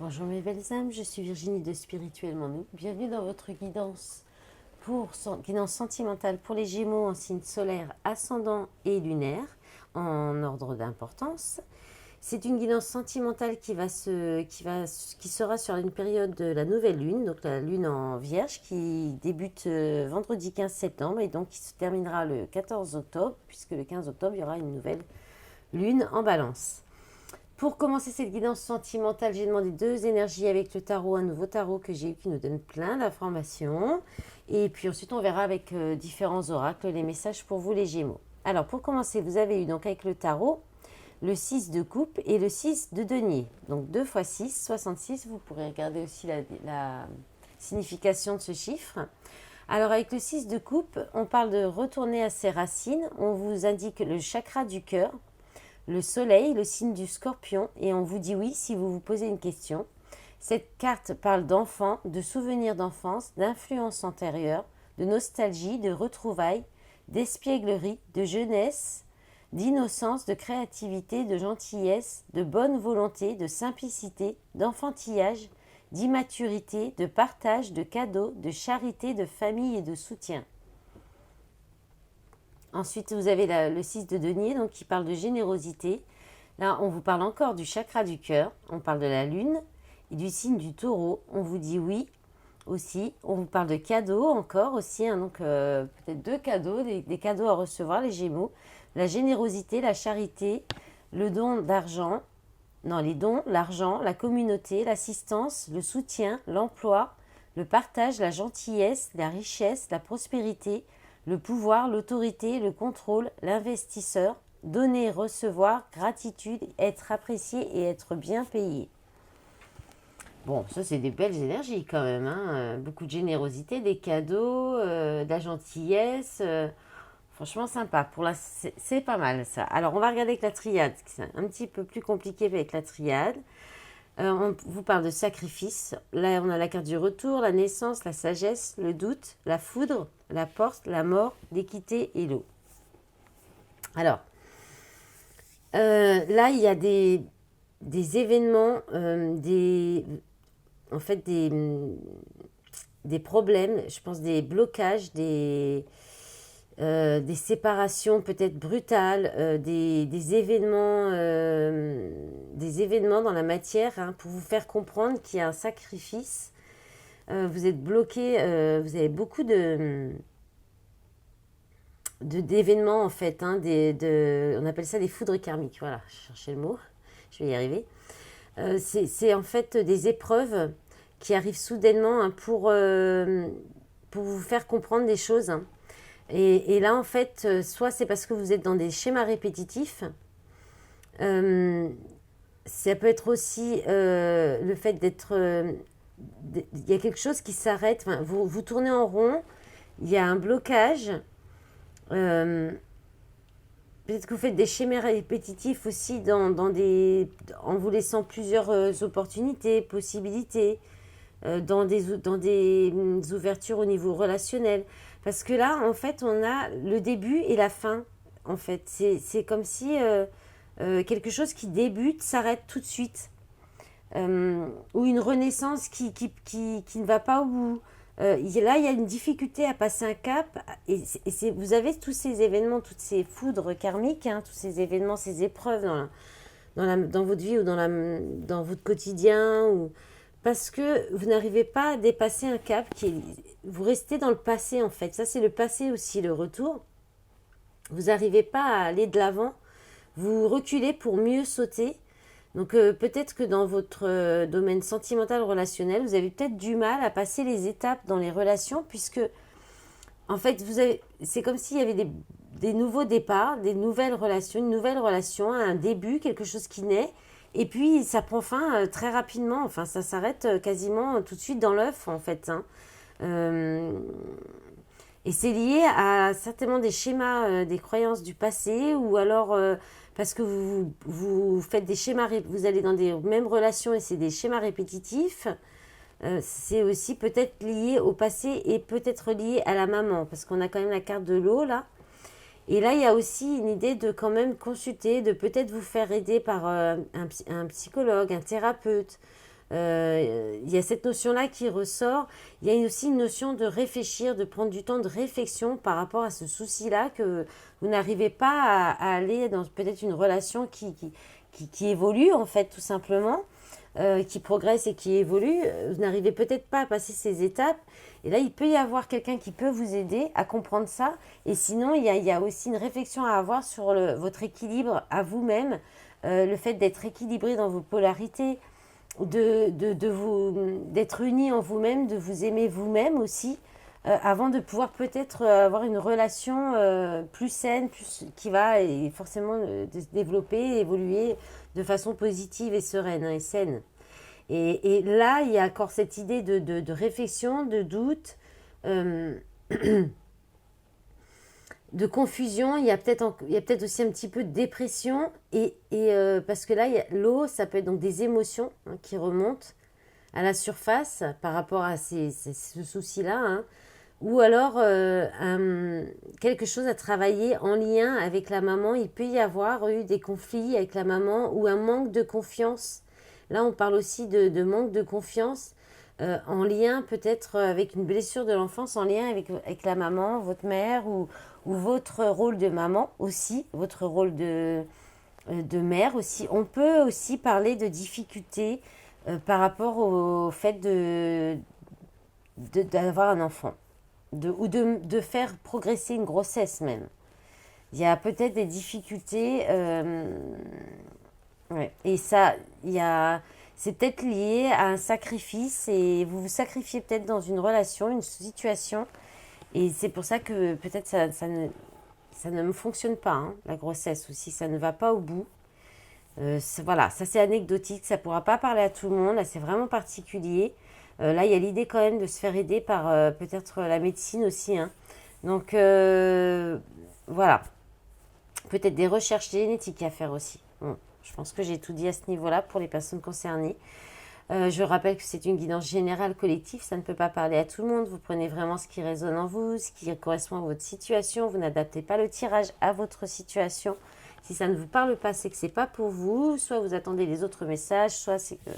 Bonjour mes belles âmes, je suis Virginie de Spirituellement Nous. Bienvenue dans votre guidance guidance sentimentale pour les Gémeaux en signe solaire, ascendant et lunaire en ordre d'importance. C'est une guidance sentimentale qui sera sur une période de la nouvelle lune, donc la lune en Vierge qui débute vendredi 15 septembre et donc qui se terminera le 14 octobre, puisque le 15 octobre il y aura une nouvelle lune en Balance. Pour commencer cette guidance sentimentale, j'ai demandé deux énergies avec le tarot, un nouveau tarot que j'ai eu qui nous donne plein d'informations. Et puis ensuite, on verra avec différents oracles les messages pour vous les Gémeaux. Alors, pour commencer, vous avez eu donc avec le tarot le 6 de coupe et le 6 de denier. Donc 2 x 6, 66. Vous pourrez regarder aussi la signification de ce chiffre. Alors avec le 6 de coupe, on parle de retourner à ses racines. On vous indique le chakra du cœur, le soleil, le signe du scorpion, et on vous dit oui si vous vous posez une question. Cette carte parle d'enfants, de souvenirs d'enfance, d'influence antérieure, de nostalgie, de retrouvailles, d'espièglerie, de jeunesse, d'innocence, de créativité, de gentillesse, de bonne volonté, de simplicité, d'enfantillage, d'immaturité, de partage, de cadeaux, de charité, de famille et de soutien. Ensuite, vous avez le 6 de denier, donc qui parle de générosité. Là, on vous parle encore du chakra du cœur. On parle de la lune et du signe du taureau. On vous dit oui aussi. On vous parle de cadeaux encore aussi. Donc, peut-être deux cadeaux, des cadeaux à recevoir, les Gémeaux. La générosité, la charité, le don d'argent. Non, les dons, l'argent, la communauté, l'assistance, le soutien, l'emploi, le partage, la gentillesse, la richesse, la prospérité, le pouvoir, l'autorité, le contrôle, l'investisseur, donner, recevoir, gratitude, être apprécié et être bien payé. Bon, ça c'est des belles énergies quand même, hein. Beaucoup de générosité, des cadeaux, de la gentillesse. Franchement sympa, c'est pas mal ça. Alors on va regarder avec la triade, c'est un petit peu plus compliqué avec la triade. On vous parle de sacrifice. Là, on a la carte du retour, la naissance, la sagesse, le doute, la foudre, la porte, la mort, l'équité et l'eau. Alors, là, il y a des événements, en fait, des problèmes, je pense des blocages, des séparations peut-être brutales, des événements dans la matière, hein, pour vous faire comprendre qu'il y a un sacrifice. Vous êtes bloqué, vous avez beaucoup d'événements en fait, hein, on appelle ça des foudres karmiques. Voilà, je cherchais le mot, je vais y arriver. C'est en fait des épreuves qui arrivent soudainement, hein, pour vous faire comprendre des choses, hein. Et là, en fait, soit c'est parce que vous êtes dans des schémas répétitifs. Ça peut être aussi le fait d'être... il y a quelque chose qui s'arrête. Enfin, vous tournez en rond. Il y a un blocage. Peut-être que vous faites des schémas répétitifs aussi en vous laissant plusieurs opportunités, possibilités, dans des ouvertures au niveau relationnel. Parce que là, en fait, on a le début et la fin. En fait, c'est comme si quelque chose qui débute s'arrête tout de suite. Ou une renaissance qui ne va pas au bout. Là, il y a une difficulté à passer un cap. Vous avez tous ces événements, toutes ces foudres karmiques, hein, tous ces événements, ces épreuves dans votre vie ou dans votre quotidien. Parce que vous n'arrivez pas à dépasser un cap vous restez dans le passé en fait. Ça c'est le passé aussi, le retour. Vous n'arrivez pas à aller de l'avant. Vous reculez pour mieux sauter. Donc peut-être que dans votre domaine sentimental relationnel, vous avez peut-être du mal à passer les étapes dans les relations puisque en fait c'est comme s'il y avait des nouveaux départs, des nouvelles relations, une nouvelle relation, un début, quelque chose qui naît. Et puis, ça prend fin très rapidement. Enfin, ça s'arrête quasiment tout de suite dans l'œuf, en fait, hein. Et c'est lié à certainement des schémas, des croyances du passé, ou alors parce que vous faites des schémas, vous allez dans des mêmes relations et c'est des schémas répétitifs. C'est aussi peut-être lié au passé et peut-être lié à la maman, parce qu'on a quand même la carte de l'eau, là. Et là, il y a aussi une idée de quand même consulter, de peut-être vous faire aider par un psychologue, un thérapeute, Il y a cette notion-là qui ressort. Il y a aussi une notion de réfléchir, de prendre du temps de réflexion par rapport à ce souci-là, que vous n'arrivez pas à aller dans peut-être une relation qui évolue, en fait, tout simplement, qui progresse et qui évolue. Vous n'arrivez peut-être pas à passer ces étapes. Et là, il peut y avoir quelqu'un qui peut vous aider à comprendre ça. Et sinon, il y a aussi une réflexion à avoir sur votre équilibre à vous-même, le fait d'être équilibré dans vos polarités, d'être uni en vous-même, de vous aimer vous-même aussi, avant de pouvoir peut-être avoir une relation plus saine, qui va forcément se développer, évoluer de façon positive et sereine, hein, et saine. Et là, il y a encore cette idée de réflexion, de doute, euh, de confusion. Il y a peut-être aussi un petit peu de dépression. Parce que là, l'eau, ça peut être donc des émotions, hein, qui remontent à la surface par rapport à ce souci-là, hein. Ou alors quelque chose à travailler en lien avec la maman. Il peut y avoir eu des conflits avec la maman ou un manque de confiance. Là, on parle aussi de manque de confiance, en lien peut-être avec une blessure de l'enfance, en lien avec la maman, votre mère, ou votre rôle de maman aussi, votre rôle de mère aussi. On peut aussi parler de difficultés par rapport au fait d'avoir un enfant, ou de faire progresser une grossesse même. Il y a peut-être des difficultés, ouais. Et ça, c'est peut-être lié à un sacrifice, et vous vous sacrifiez peut-être dans une relation, une situation, et c'est pour ça que peut-être ça ne me fonctionne pas, hein, la grossesse aussi, ça ne va pas au bout. Voilà, ça c'est anecdotique, ça ne pourra pas parler à tout le monde, là c'est vraiment particulier. Là, il y a l'idée quand même de se faire aider par peut-être la médecine aussi, hein. Donc, voilà. Peut-être des recherches génétiques à faire aussi. Bon, je pense que j'ai tout dit à ce niveau-là pour les personnes concernées. Je rappelle que c'est une guidance générale collective, ça ne peut pas parler à tout le monde. Vous prenez vraiment ce qui résonne en vous, ce qui correspond à votre situation. Vous n'adaptez pas le tirage à votre situation. Si ça ne vous parle pas, c'est que c'est pas pour vous. Soit vous attendez les autres messages, soit c'est que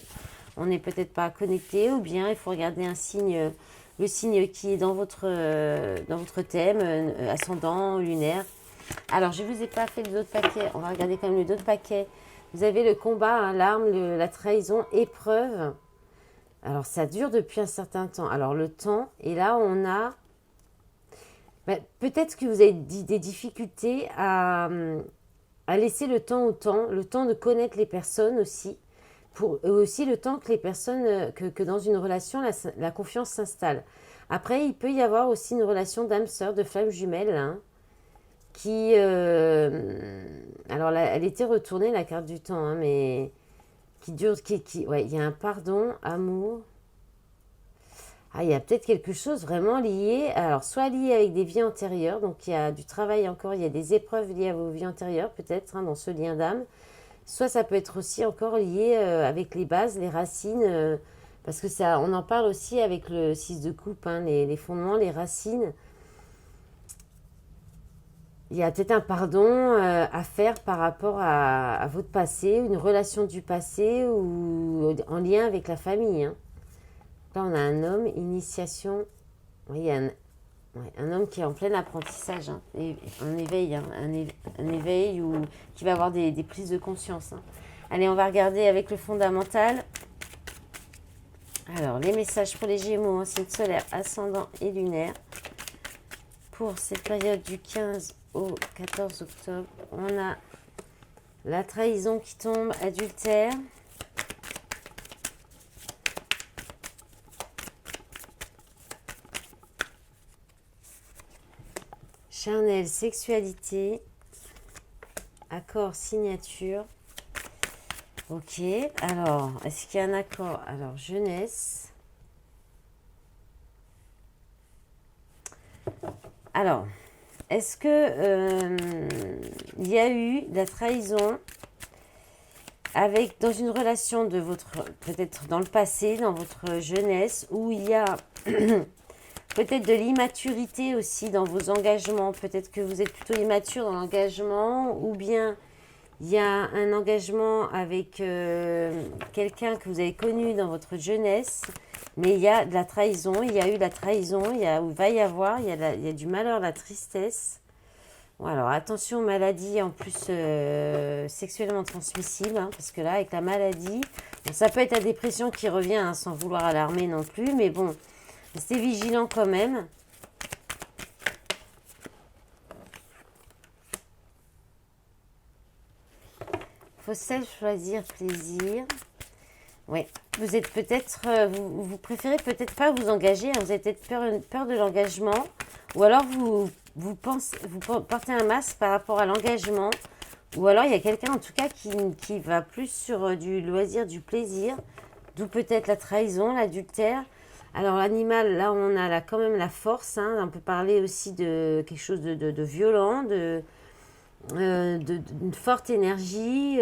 on n'est peut-être pas connecté, ou bien il faut regarder un signe, le signe qui est dans votre thème, ascendant, lunaire. Alors, je ne vous ai pas fait le dos de paquet. On va regarder quand même le dos de paquet. Vous avez le combat, hein, l'arme, la trahison, épreuve. Alors, ça dure depuis un certain temps. Alors, le temps, et là, on a... peut-être que vous avez des difficultés à laisser le temps au temps, le temps de connaître les personnes aussi, aussi le temps que les personnes, que dans une relation, la confiance s'installe. Après, il peut y avoir aussi une relation d'âme-sœur, de flamme jumelle, hein, alors là, elle était retournée, la carte du temps, hein, mais qui dure, ouais, il y a un pardon, amour. Ah, il y a peut-être quelque chose vraiment lié, alors soit lié avec des vies antérieures, donc il y a du travail encore, il y a des épreuves liées à vos vies antérieures, peut-être, hein, dans ce lien d'âme. Soit ça peut être aussi encore lié avec les bases, les racines, parce que ça, on en parle aussi avec le 6 de coupe, hein, les fondements, les racines. Il y a peut-être un pardon à faire par rapport à votre passé, une relation du passé, ou en lien avec la famille, hein. Là, on a un homme, initiation. Oui, il y a un homme qui est en plein apprentissage, hein, et un éveil, hein, un éveil qui va avoir des prises de conscience, hein. Allez, on va regarder avec le fondamental. Alors, les messages pour les Gémeaux, hein, signe solaire, ascendant et lunaire. Pour cette période du 15 au 14 octobre, on a la trahison qui tombe, adultère. Charnel, sexualité. Accord, signature. Ok, alors, est-ce qu'il y a un accord? Alors, jeunesse. Alors, est-ce que il y a eu de la trahison dans une relation de peut-être dans le passé, dans votre jeunesse, où il y a peut-être de l'immaturité aussi dans vos engagements. Peut-être que vous êtes plutôt immature dans l'engagement, ou bien Il y a un engagement avec quelqu'un que vous avez connu dans votre jeunesse, mais il y a de la trahison, il y a eu de la trahison, il va y avoir, il y a du malheur, de la tristesse. Bon, alors attention aux maladies en plus sexuellement transmissibles, hein, parce que là, avec la maladie, bon, ça peut être la dépression qui revient hein, sans vouloir alarmer non plus, mais bon, restez vigilant quand même. Faut self choisir plaisir. Oui, vous êtes peut-être, vous préférez peut-être pas vous engager, hein, vous avez peut-être peur de l'engagement, ou alors vous portez un masque par rapport à l'engagement, ou alors il y a quelqu'un en tout cas qui va plus sur du loisir, du plaisir, d'où peut-être la trahison, l'adultère. Alors l'animal, là on a là, quand même la force, hein, on peut parler aussi de quelque chose de violent, d'une forte énergie.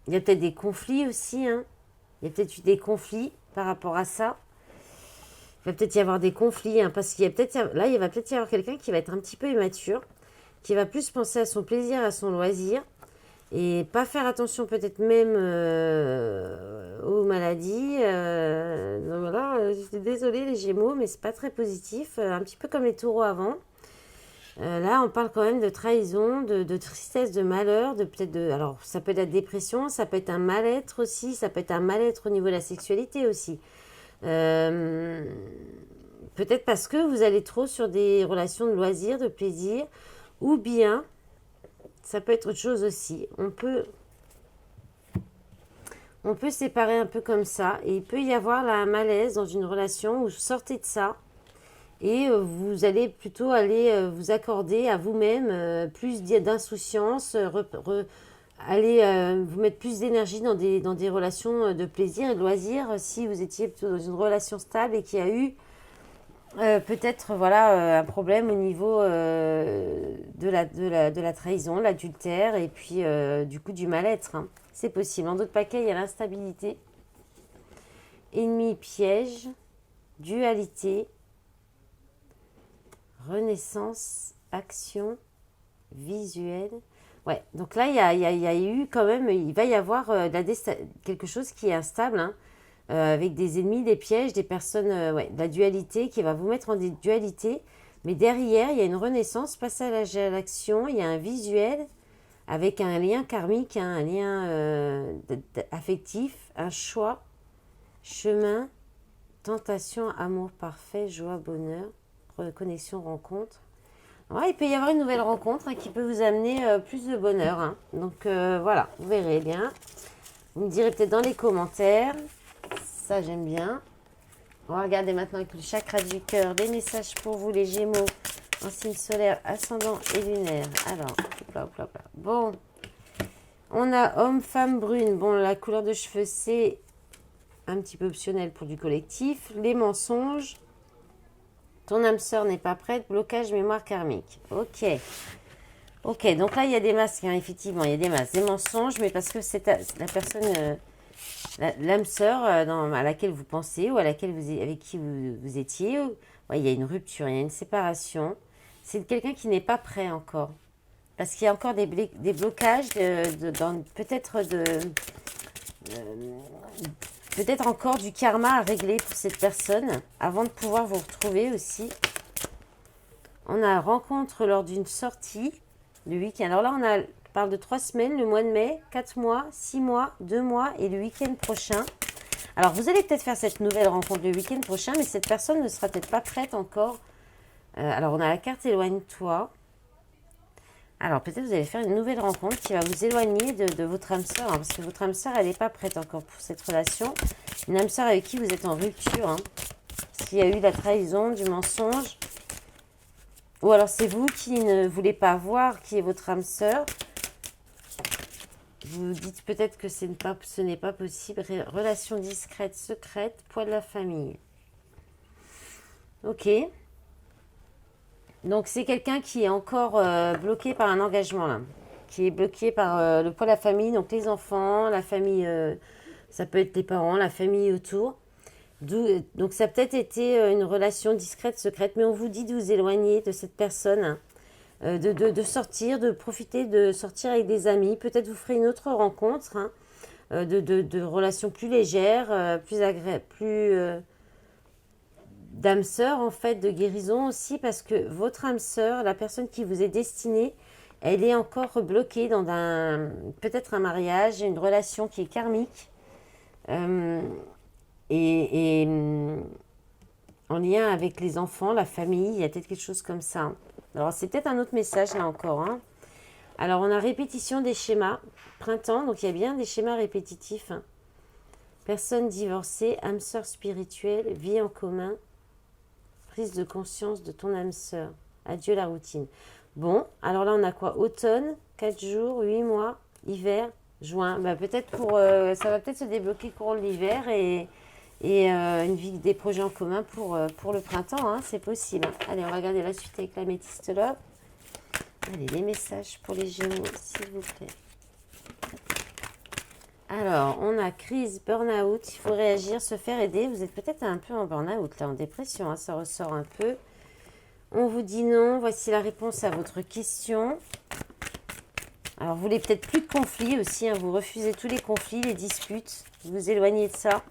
Il y a peut-être des conflits aussi, hein. Il y a peut-être eu des conflits par rapport à ça. Il va peut-être y avoir des conflits, hein, parce qu'il y a peut-être là, il va peut-être y avoir quelqu'un qui va être un petit peu immature, qui va plus penser à son plaisir, à son loisir, et pas faire attention peut-être même aux maladies. Donc voilà, je suis désolée les Gémeaux, mais c'est pas très positif. Un petit peu comme les Taureaux avant. Là, on parle quand même de trahison, de tristesse, de malheur, de peut-être de. Alors, ça peut être la dépression, ça peut être un mal-être aussi, ça peut être un mal-être au niveau de la sexualité aussi. Euh, Peut-être parce que vous allez trop sur des relations de loisirs, de plaisir, ou bien ça peut être autre chose aussi. On peut séparer un peu comme ça, et il peut y avoir là un malaise dans une relation où vous sortez de ça. Et vous allez plutôt aller vous accorder à vous-même plus d'insouciance, aller vous mettre plus d'énergie dans des relations de plaisir et de loisir si vous étiez plutôt dans une relation stable et qu'il y a eu peut-être voilà, un problème au niveau de la trahison, l'adultère et puis du coup du mal-être. Hein. C'est possible. En d'autres paquets, il y a l'instabilité, ennemi, piège, dualité, renaissance, action, visuel. Ouais, donc là, il y a eu quand même, il va y avoir quelque chose qui est instable, hein, avec des ennemis, des pièges, des personnes, ouais, de la dualité qui va vous mettre en dualité. Mais derrière, il y a une renaissance, passage à l'action, il y a un visuel avec un lien karmique, hein, un lien affectif, un choix, chemin, tentation, amour parfait, joie, bonheur, connexion, rencontre. Ouais, il peut y avoir une nouvelle rencontre hein, qui peut vous amener plus de bonheur. Hein. Donc voilà, vous verrez bien. Vous me direz peut-être dans les commentaires. Ça, j'aime bien. On va regarder maintenant avec le chakra du cœur des messages pour vous, les Gémeaux, en signe solaire, ascendant et lunaire. Alors, hop là. Bon, on a homme, femme, brune. Bon, la couleur de cheveux, c'est un petit peu optionnel pour du collectif. Les mensonges. Ton âme sœur n'est pas prête. Blocage mémoire karmique. Ok. Ok, donc là, il y a des masques. Hein, effectivement, il y a des masques. Des mensonges, mais parce que c'est la personne, l'âme sœur à laquelle vous pensez ou avec qui vous étiez. Ouais, il y a une rupture, il y a une séparation. C'est quelqu'un qui n'est pas prêt encore. Parce qu'il y a encore des blocages, peut-être peut-être encore du karma à régler pour cette personne avant de pouvoir vous retrouver aussi. On a rencontre lors d'une sortie le week-end. Alors là, on parle de 3 semaines, le mois de mai, 4 mois, 6 mois, 2 mois et le week-end prochain. Alors, vous allez peut-être faire cette nouvelle rencontre le week-end prochain, mais cette personne ne sera peut-être pas prête encore. Alors, on a la carte éloigne-toi. Alors, peut-être vous allez faire une nouvelle rencontre qui va vous éloigner de votre âme sœur, hein, parce que votre âme sœur, elle n'est pas prête encore pour cette relation. Une âme sœur avec qui vous êtes en rupture. Hein, s'il y a eu de la trahison, du mensonge. Ou alors, c'est vous qui ne voulez pas voir qui est votre âme sœur. Vous dites peut-être que ce n'est pas possible. Relation discrète, secrète, poids de la famille. Ok. Donc, c'est quelqu'un qui est encore bloqué par un engagement, là. Qui est bloqué par le poids de la famille. Donc, les enfants, la famille, ça peut être les parents, la famille autour. Donc, ça a peut-être été une relation discrète, secrète. Mais on vous dit de vous éloigner de cette personne. Hein. de sortir, de profiter de sortir avec des amis. Peut-être vous ferez une autre rencontre, hein, de relations plus légères, plus agréables, plus d'âme sœur en fait, de guérison aussi, parce que votre âme sœur, la personne qui vous est destinée, elle est encore bloquée dans peut-être un mariage, une relation qui est karmique. Euh, et en lien avec les enfants, la famille, il y a peut-être quelque chose comme ça. Alors, c'est peut-être un autre message là encore, hein. Alors, on a répétition des schémas. Printemps, donc il y a bien des schémas répétitifs, hein. Personne divorcée, âme sœur spirituelle, vie en commun, prise de conscience de ton âme sœur. Adieu la routine. Bon, alors là, on a quoi? Automne, 4 jours, 8 mois, hiver, juin. Bah, peut-être ça va peut-être se débloquer courant de l'hiver et une vie, des projets en commun pour le printemps, hein, c'est possible. Allez, on va regarder la suite avec l'améthyste là. Allez, les messages pour les Gémeaux, s'il vous plaît. Alors, on a crise, burn-out, il faut réagir, se faire aider. Vous êtes peut-être un peu en burn-out, là, en dépression, hein, ça ressort un peu. On vous dit non, voici la réponse à votre question. Alors, vous voulez peut-être plus de conflits aussi, hein, vous refusez tous les conflits, les disputes, vous vous éloignez de ça.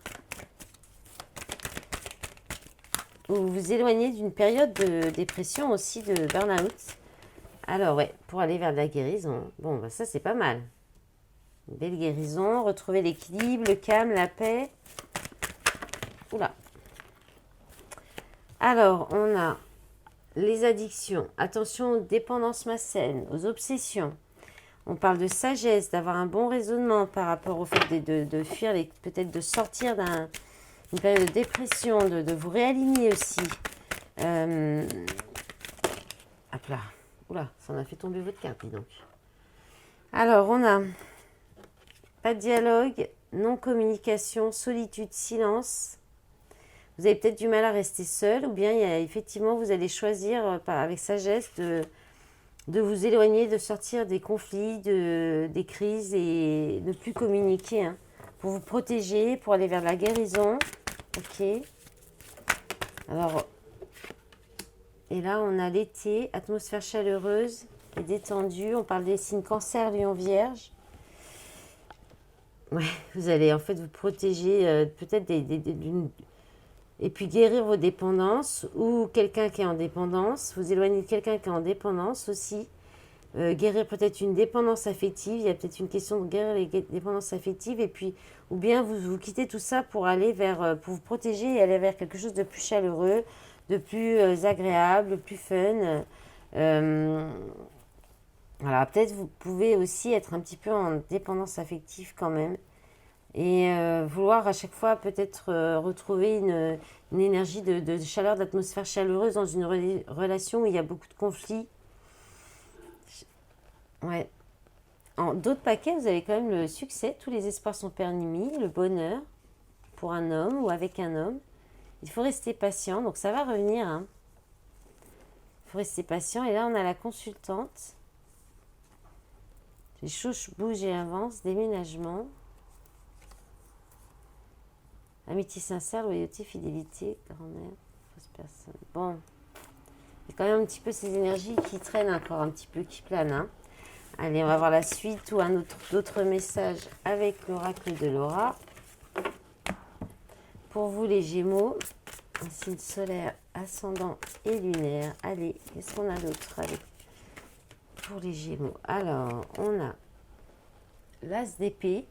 Vous vous éloignez d'une période de dépression aussi, de burn-out. Alors, ouais, pour aller vers de la guérison. Bon, bah, ça, c'est pas mal. Une belle guérison, retrouver l'équilibre, le calme, la paix. Oula. Alors, on a les addictions. Attention aux dépendances malsaines, aux obsessions. On parle de sagesse, d'avoir un bon raisonnement par rapport au fait de fuir, peut-être de sortir d'une période de dépression, de vous réaligner aussi. Hop là. Oula, ça en a fait tomber votre carte, dis donc. Alors, on a pas de dialogue, non-communication, solitude, silence. Vous avez peut-être du mal à rester seul, ou bien effectivement, vous allez choisir avec sagesse de vous éloigner, de sortir des conflits, des crises et de plus communiquer, hein, pour vous protéger, pour aller vers la guérison. Ok. Alors, et là, on a l'été, atmosphère chaleureuse et détendue. On parle des signes cancer, lion, vierge. Ouais, vous allez en fait vous protéger peut-être et puis guérir vos dépendances ou quelqu'un qui est en dépendance. Vous éloigner de quelqu'un qui est en dépendance aussi. Guérir peut-être une dépendance affective. Il y a peut-être une question de guérir les dépendances affectives. Et puis, ou bien vous quittez tout ça pour aller pour vous protéger et aller vers quelque chose de plus chaleureux, de plus agréable, de plus fun. Voilà, peut-être vous pouvez aussi être un petit peu en dépendance affective quand même. Et vouloir à chaque fois peut-être retrouver une énergie de chaleur, d'atmosphère chaleureuse dans une relation où il y a beaucoup de conflits. Ouais. En d'autres paquets, vous avez quand même le succès. Tous les espoirs sont permis. Le bonheur pour un homme ou avec un homme. Il faut rester patient. Donc ça va revenir, hein. Il faut rester patient. Et là, on a la consultante. Les choses bougent et avancent. Déménagement. Amitié sincère, loyauté, fidélité, grand-mère, fausse personne. Bon, il y a quand même un petit peu ces énergies qui traînent encore, un petit peu qui planent, hein. Allez, on va voir la suite ou d'autres messages avec l'oracle de Laura. Pour vous les Gémeaux, un signe solaire, ascendant et lunaire. Allez, qu'est-ce qu'on a d'autre pour les Gémeaux? Alors, on a l'As d'épée.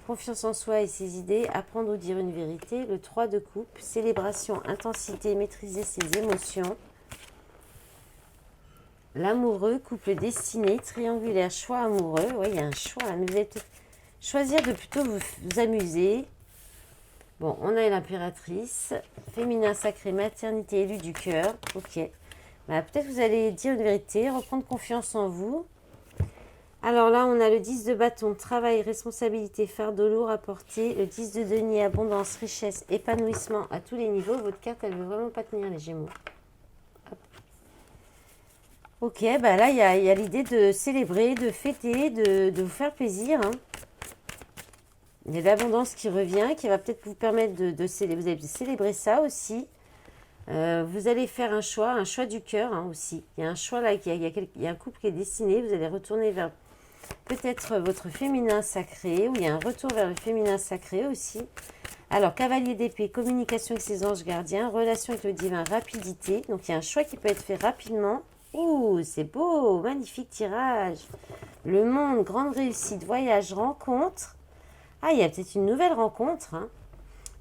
Confiance en soi et ses idées, apprendre ou dire une vérité. Le 3 de coupe, célébration, intensité, maîtriser ses émotions. L'amoureux, couple destiné, triangulaire, choix amoureux. Oui, il y a un choix là, mais vous allez choisir de plutôt vous amuser. Bon, on a l'impératrice, féminin sacré, maternité élue du cœur. Ok. Bah, peut-être vous allez dire une vérité, reprendre confiance en vous. Alors là, on a le 10 de bâton, travail, responsabilité, fardeau lourd à porter. Le 10 de denier, abondance, richesse, épanouissement à tous les niveaux. Votre carte, elle ne veut vraiment pas tenir les Gémeaux. Hop. Ok, bah là, il y a l'idée de célébrer, de fêter, de vous faire plaisir, hein. Il y a l'abondance qui revient, qui va peut-être vous permettre de célébrer. Vous allez célébrer ça aussi. Vous allez faire un choix du cœur hein, aussi. Il y a un choix là, il y a un couple qui est destiné. Vous allez retourner vers peut-être votre féminin sacré, ou il y a un retour vers le féminin sacré aussi. Alors, cavalier d'épée, communication avec ses anges gardiens, relation avec le divin, rapidité. Donc, il y a un choix qui peut être fait rapidement. Ouh, c'est beau, magnifique tirage. Le monde, grande réussite, voyage, rencontre. Ah, il y a peut-être une nouvelle rencontre, hein.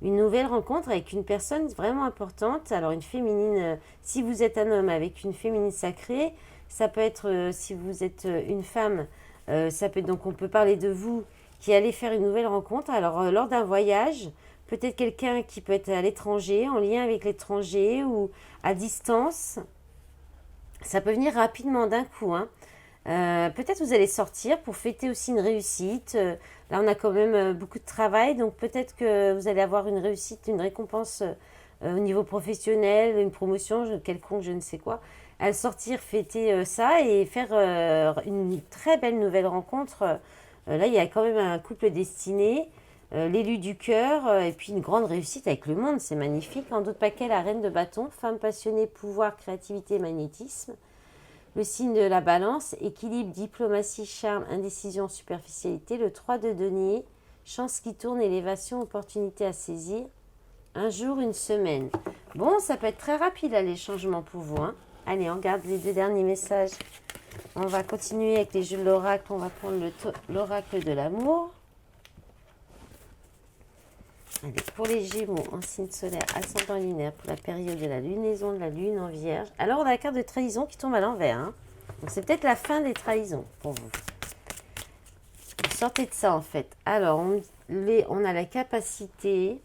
Une nouvelle rencontre avec une personne vraiment importante. Alors, une féminine, si vous êtes un homme avec une féminine sacrée, ça peut être, si vous êtes une femme, ça peut donc on peut parler de vous qui allez faire une nouvelle rencontre. Alors, lors d'un voyage, peut-être quelqu'un qui peut être à l'étranger, en lien avec l'étranger ou à distance. Ça peut venir rapidement d'un coup, hein. Peut-être vous allez sortir pour fêter aussi une réussite. Là, on a quand même beaucoup de travail, donc peut-être que vous allez avoir une réussite, une récompense au niveau professionnel, une promotion quelconque, je ne sais quoi. À sortir, fêter ça et faire une très belle nouvelle rencontre. Là, il y a quand même un couple destiné, l'élu du cœur, et puis une grande réussite avec le monde, c'est magnifique. En d'autres paquets, la reine de bâton, femme passionnée, pouvoir, créativité, magnétisme. Le signe de la balance, équilibre, diplomatie, charme, indécision, superficialité. Le 3 de denier, chance qui tourne, élévation, opportunité à saisir. Un jour, une semaine. Bon, ça peut être très rapide là, les changements pour vous, hein. Allez, on regarde les 2 derniers messages. On va continuer avec les jeux de l'oracle. On va prendre l'oracle de l'amour. Allez, pour les Gémeaux, en signe solaire, ascendant lunaire, pour la période de la lunaison de la lune en vierge. Alors, on a la carte de trahison qui tombe à l'envers, hein. Donc, c'est peut-être la fin des trahisons pour vous. Sortez de ça, en fait. Alors, on a la capacité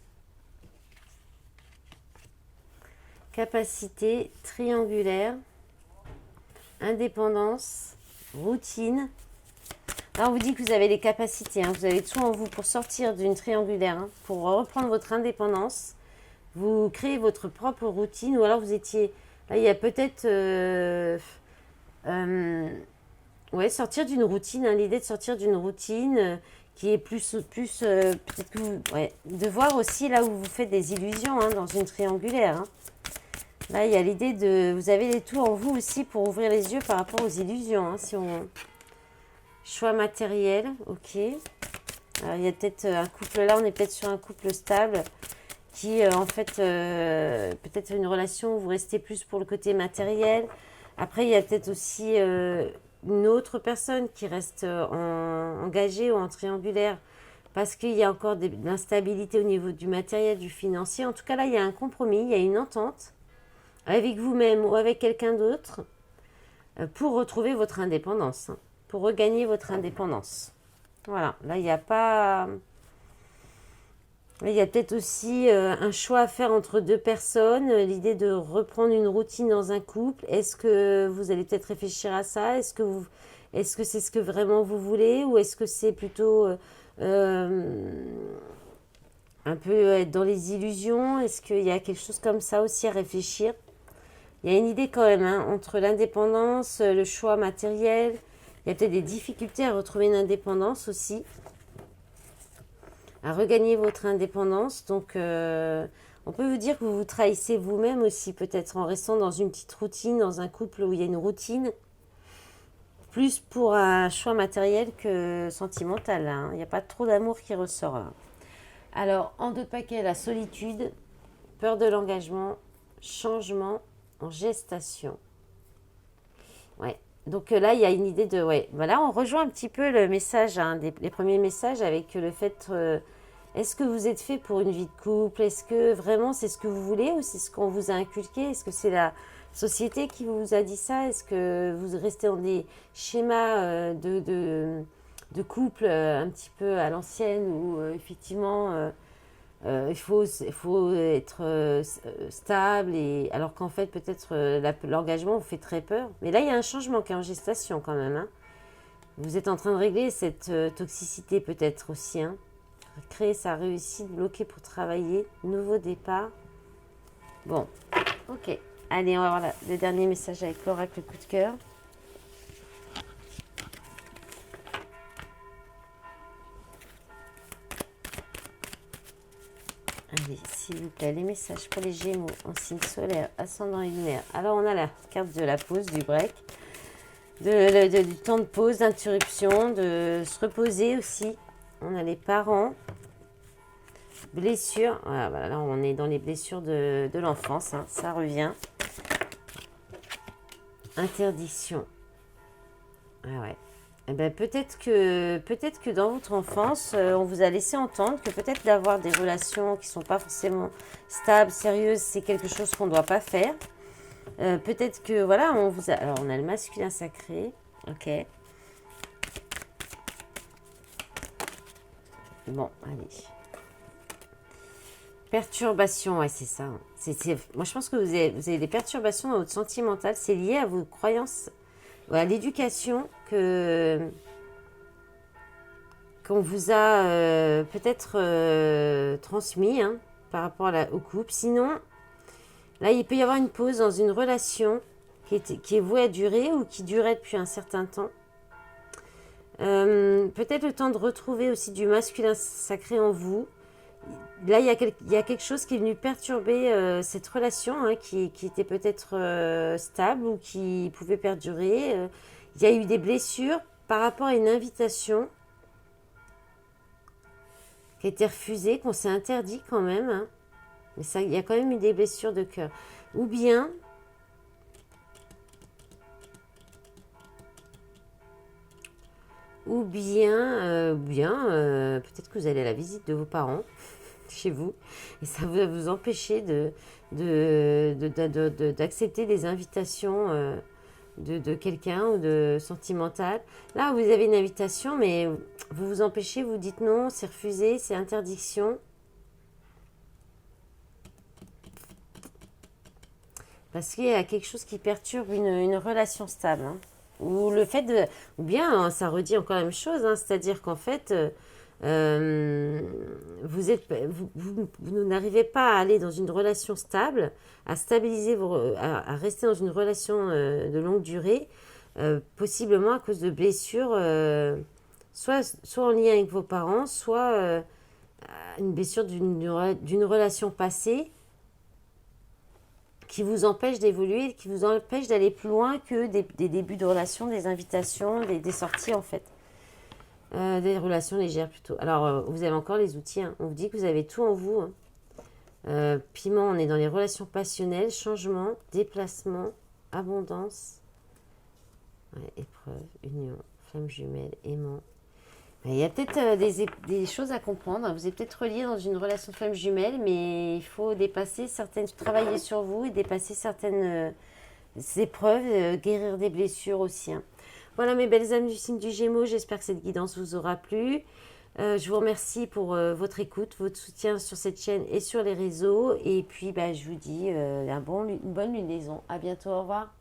triangulaire, indépendance, routine. Là, on vous dit que vous avez les capacités, hein. Vous avez tout en vous pour sortir d'une triangulaire, hein, pour reprendre votre indépendance. Vous créez votre propre routine, ou alors vous étiez... Là, il y a peut-être... ouais, sortir d'une routine, hein, l'idée de sortir d'une routine qui est plus peut-être que ouais, de voir aussi là où vous faites des illusions hein, dans une triangulaire. Hein. Là, il y a l'idée de... Vous avez les tout en vous aussi pour ouvrir les yeux par rapport aux illusions. Hein, si on... Choix matériel, ok. Alors, il y a peut-être un couple là, on est peut-être sur un couple stable qui, en fait, peut-être une relation où vous restez plus pour le côté matériel. Après, il y a peut-être aussi une autre personne qui reste engagée ou en triangulaire parce qu'il y a encore de l'instabilité au niveau du matériel, du financier. En tout cas, là, il y a un compromis, il y a une entente avec vous-même ou avec quelqu'un d'autre pour retrouver votre indépendance, hein, pour regagner votre indépendance. Voilà, là, il n'y a pas... Il y a peut-être aussi un choix à faire entre 2 personnes, l'idée de reprendre une routine dans un couple. Est-ce que vous allez peut-être réfléchir à ça? Est-ce que c'est ce que vraiment vous voulez? Ou est-ce que c'est plutôt un peu être dans les illusions? Est-ce qu'il y a quelque chose comme ça aussi à réfléchir? Il y a une idée quand même, hein, entre l'indépendance, le choix matériel. Il y a peut-être des difficultés à retrouver une indépendance aussi, à regagner votre indépendance. Donc, on peut vous dire que vous vous trahissez vous-même aussi, peut-être en restant dans une petite routine, dans un couple où il y a une routine, plus pour un choix matériel que sentimental. Là, hein. Il n'y a pas trop d'amour qui ressort. Là. Alors, en 2 paquets, la solitude, peur de l'engagement, changement en gestation. Ouais. Donc là, il y a une idée de... Ouais, voilà, on rejoint un petit peu le message, hein, les premiers messages avec le fait... est-ce que vous êtes fait pour une vie de couple? Est-ce que vraiment c'est ce que vous voulez ou c'est ce qu'on vous a inculqué? Est-ce que c'est la société qui vous a dit ça? Est-ce que vous restez dans des schémas de couple un petit peu à l'ancienne où effectivement... il faut être stable, et, alors qu'en fait, peut-être l'engagement vous fait très peur. Mais là, il y a un changement qui est en gestation quand même. Hein. Vous êtes en train de régler cette toxicité peut-être aussi. Hein. Créer sa réussite, bloquer pour travailler, nouveau départ. Bon, ok. Allez, on va voir le dernier message avec l'oracle coup de cœur. Allez, s'il vous plaît, les messages pour les Gémeaux en signe solaire, ascendant et lunaire. Alors, on a la carte de la pause, du break, du temps de pause, d'interruption, de se reposer aussi. On a les parents, blessures. Voilà, là, on est dans les blessures de l'enfance, hein, ça revient. Interdiction. Ah ouais. Eh ben, peut-être que dans votre enfance, on vous a laissé entendre que peut-être d'avoir des relations qui ne sont pas forcément stables, sérieuses, c'est quelque chose qu'on ne doit pas faire. Peut-être que, voilà, on vous a... Alors, on a le masculin sacré. Ok. Bon, allez. Perturbation, ouais, c'est ça. Moi, je pense que vous avez des perturbations dans votre sentimental. C'est lié à vos croyances, à l'éducation qu'on vous a peut-être transmis, hein, par rapport au couple. Sinon, là, il peut y avoir une pause dans une relation qui est vouée à durer ou qui durait depuis un certain temps. Peut-être le temps de retrouver aussi du masculin sacré en vous. Là, il y a quelque chose qui est venu perturber cette relation, hein, qui était peut-être stable ou qui pouvait perdurer. Il y a eu des blessures par rapport à une invitation qui a été refusée, qu'on s'est interdit quand même. Hein. Mais ça, il y a quand même eu des blessures de cœur. Ou bien, peut-être que vous allez à la visite de vos parents chez vous et ça va vous empêcher d'accepter des invitations de quelqu'un ou de sentimental. Là, vous avez une invitation, mais vous vous empêchez, vous dites non, c'est refusé, c'est interdiction. Parce qu'il y a quelque chose qui perturbe une relation stable. Hein. Ou le fait de... Ou bien, hein, ça redit encore la même chose, hein, c'est-à-dire qu'en fait, vous n'arrivez pas à aller dans une relation stable, à stabiliser, à rester dans une relation de longue durée, possiblement à cause de blessures, soit en lien avec vos parents, soit une blessure d'une relation passée qui vous empêche d'évoluer, qui vous empêche d'aller plus loin que des débuts de relation, des invitations, des sorties en fait. Des relations légères plutôt. Alors, vous avez encore les outils. Hein. On vous dit que vous avez tout en vous. Hein. Piment, on est dans les relations passionnelles, changement, déplacement, abondance, ouais, épreuve, union, flamme jumelle, aimant. Il y a peut-être des choses à comprendre. Vous êtes peut-être relié dans une relation de flamme jumelle, mais il faut travailler sur vous et dépasser certaines épreuves, guérir des blessures aussi. Hein. Voilà mes belles âmes du signe du Gémeaux, j'espère que cette guidance vous aura plu. Je vous remercie pour votre écoute, votre soutien sur cette chaîne et sur les réseaux. Et puis je vous dis une bonne lunaison. À bientôt, au revoir.